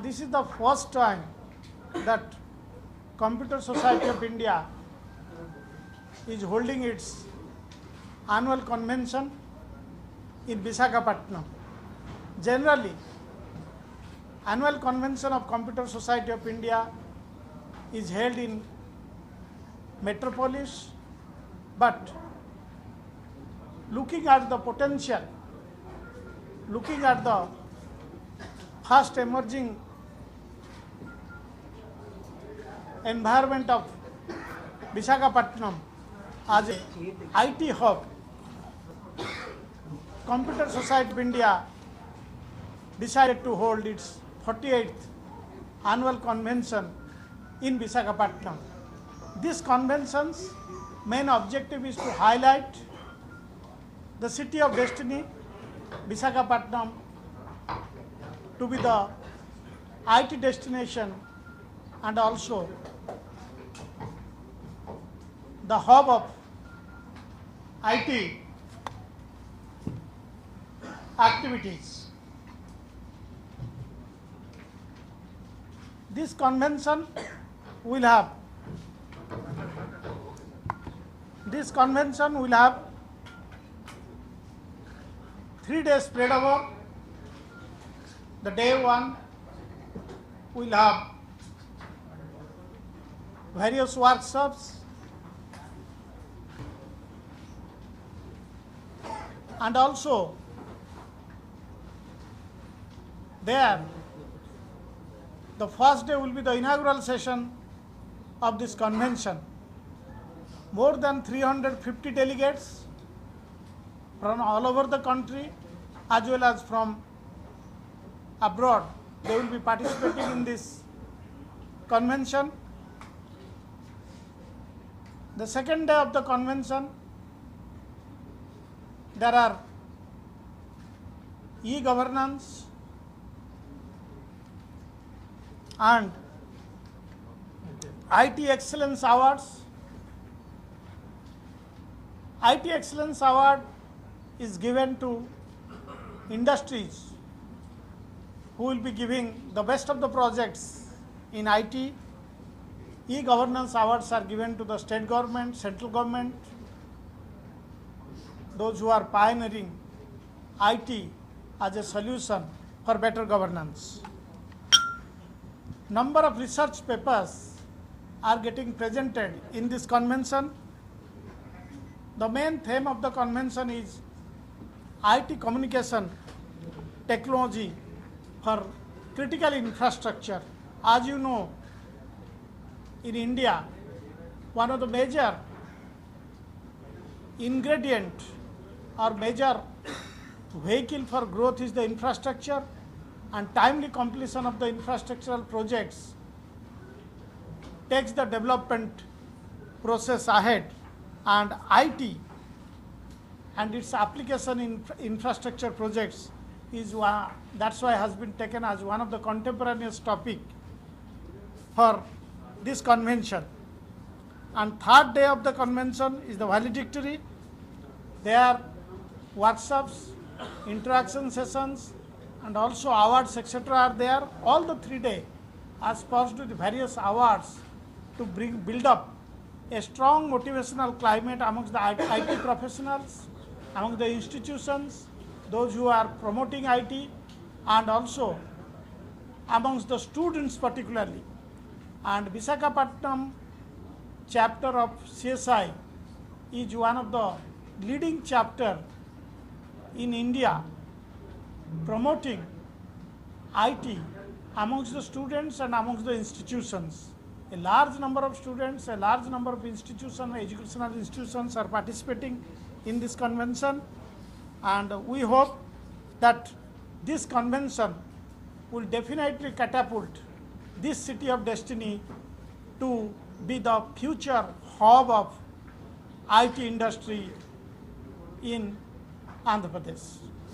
This is the first time that Computer Society of India is holding its annual convention in Visakhapatnam. Generally, annual convention of Computer Society of India is held in metropolis, but looking at the potential, looking at the fast emerging environment of Visakhapatnam as a IT hub, Computer Society of India decided to hold its 48th annual convention in Visakhapatnam. This convention's main objective is to highlight the city of destiny, Visakhapatnam, to be the IT destination and also the hub of IT activities. This convention will have 3 days spread over. The day one will have various workshops and also there the first day will be the inaugural session of this convention. More than 350 delegates from all over the country as well as from abroad, they will be participating in this convention. The second day of the convention, there are e-governance and IT Excellence Awards. IT Excellence Award is given to industries who will be giving the best of the projects in IT. E-governance awards are given to the state government, central government, those who are pioneering IT as a solution for better governance. Number of research papers are getting presented in this convention. The main theme of the convention is IT communication technology for critical infrastructure. As you know, in India, one of the major ingredient or major vehicle for growth is the infrastructure, and timely completion of the infrastructural projects takes the development process ahead, and IT and its application in infrastructure projects is one, that's why has been taken as one of the contemporaneous topic for this convention. And third day of the convention is the valedictory. There workshops, interaction sessions and also awards etc. are there. All the 3 days are spurred with various awards to build up a strong motivational climate amongst the IT professionals, among the institutions, those who are promoting IT, and also amongst the students particularly. And Visakhapatnam chapter of CSI is one of the leading chapter in India promoting IT amongst the students and amongst the institutions. A large number of students, a large number of institutions, educational institutions are participating in this convention, and we hope that this convention will definitely catapult this city of destiny to be the future hub of IT industry in Andhra Pradesh.